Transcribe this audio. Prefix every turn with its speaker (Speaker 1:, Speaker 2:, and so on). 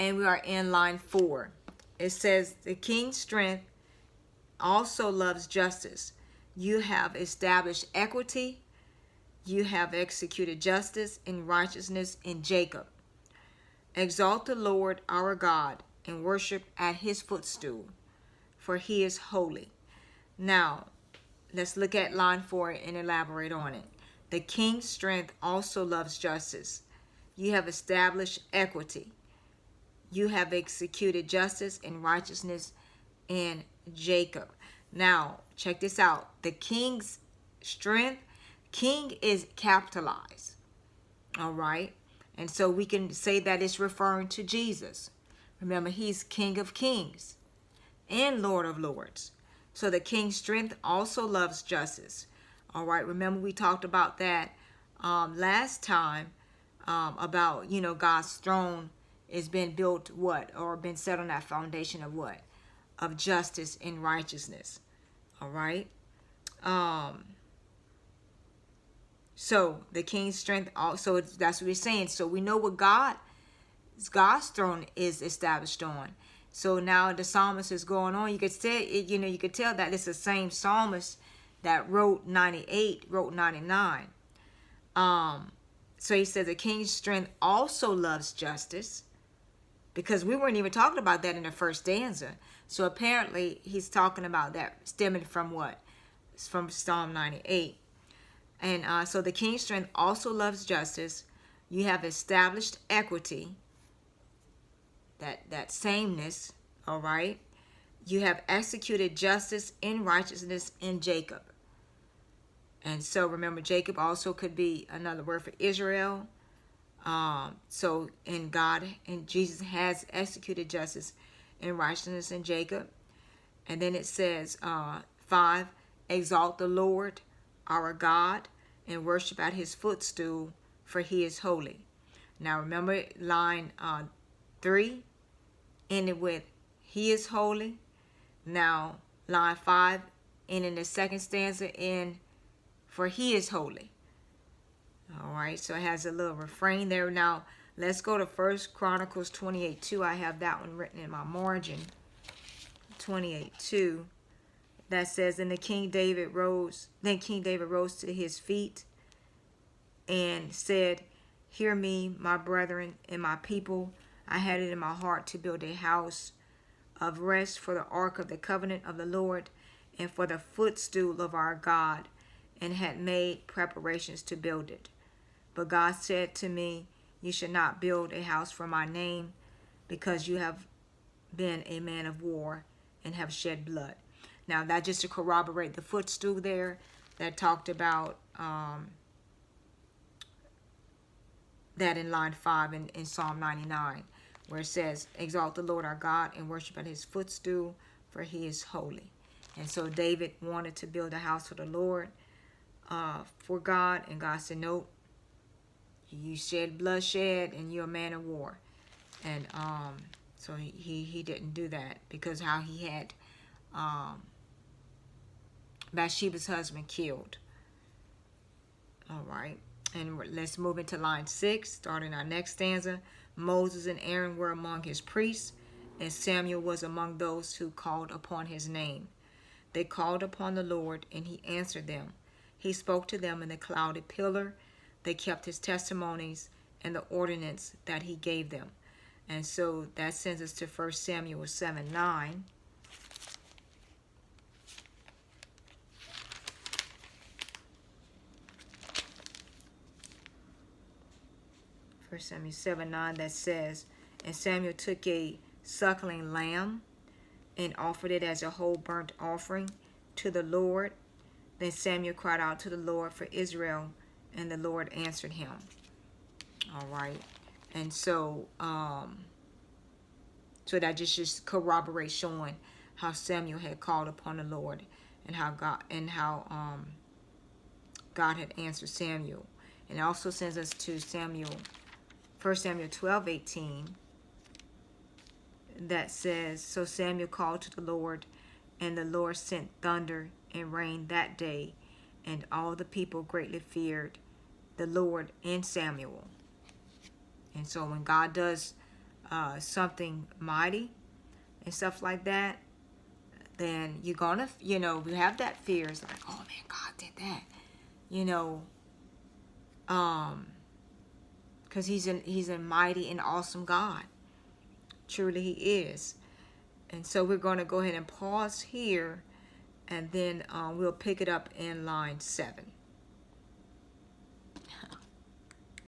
Speaker 1: and we are in line 4. It says, the king's strength also loves justice. You have established equity. You have executed justice and righteousness in Jacob. Exalt the Lord our God and worship at his footstool, for he is holy. Now, let's look at line 4 and elaborate on it. The king's strength also loves justice. You have established equity. You have executed justice and righteousness in Jacob. Now, check this out. The king's strength, king is capitalized. All right. And so we can say that it's referring to Jesus. Remember, he's King of Kings and Lord of Lords. So the king's strength also loves justice. All right. Remember, we talked about that last time about, God's throne is been built what? Or been set on that foundation of what? Of justice and righteousness. All right. So the king's strength also, that's what he's saying. So we know what God's throne is established on. So now the psalmist is going on. You could say, you could tell that it's the same psalmist that wrote 98, wrote 99. So he says the king's strength also loves justice, because we weren't even talking about that in the first stanza. So apparently he's talking about that stemming from what? It's from Psalm 98. And so the king's strength also loves justice. You have established equity, that sameness, all right? You have executed justice and righteousness in Jacob. And so remember, Jacob also could be another word for Israel. So in God and Jesus has executed justice and righteousness in Jacob. And then it says 5, exalt the Lord our God and worship at his footstool, for he is holy. Now remember line 3 ended with he is holy. Now line 5 and in the second stanza in for he is holy. All right, so it has a little refrain there. Now let's go to 1 Chronicles 28:2. I have that one written in my margin. 28:2. That says, and King David rose to his feet and said, hear me, my brethren and my people. I had it in my heart to build a house of rest for the ark of the covenant of the Lord and for the footstool of our God, and had made preparations to build it. But God said to me, you should not build a house for my name, because you have been a man of war and have shed blood. Now that just to corroborate the footstool there that talked about that in line 5 in Psalm 99, where it says, exalt the Lord our God and worship at his footstool, for he is holy. And so David wanted to build a house for the Lord, for God, and God said, nope, you shed bloodshed and you're a man of war. And so he didn't do that, because how he had Bathsheba's husband killed. All right, and let's move into line 6, starting our next stanza. Moses and Aaron were among his priests, and Samuel was among those who called upon his name. They called upon the Lord, and he answered them. He spoke to them in the clouded pillar. They kept his testimonies and the ordinance that he gave them. And so that sends us to 1 Samuel 7:9. 1 Samuel 7:9, that says, and Samuel took a suckling lamb and offered it as a whole burnt offering to the Lord. Then Samuel cried out to the Lord for Israel, and the Lord answered him. All right. And so so that just corroborates, showing how Samuel had called upon the Lord, and how God had answered Samuel. And it also sends us to 1 Samuel 12:18, that says, so Samuel called to the Lord, and the Lord sent thunder and rain that day, and all the people greatly feared the Lord and Samuel. And so when God does something mighty and stuff like that, then you're gonna, you know, you have that fear. It's like, oh man, God did that, you know, because he's a mighty and awesome God. Truly, He is. And so we're going to go ahead and pause here, and then we'll pick it up in line 7.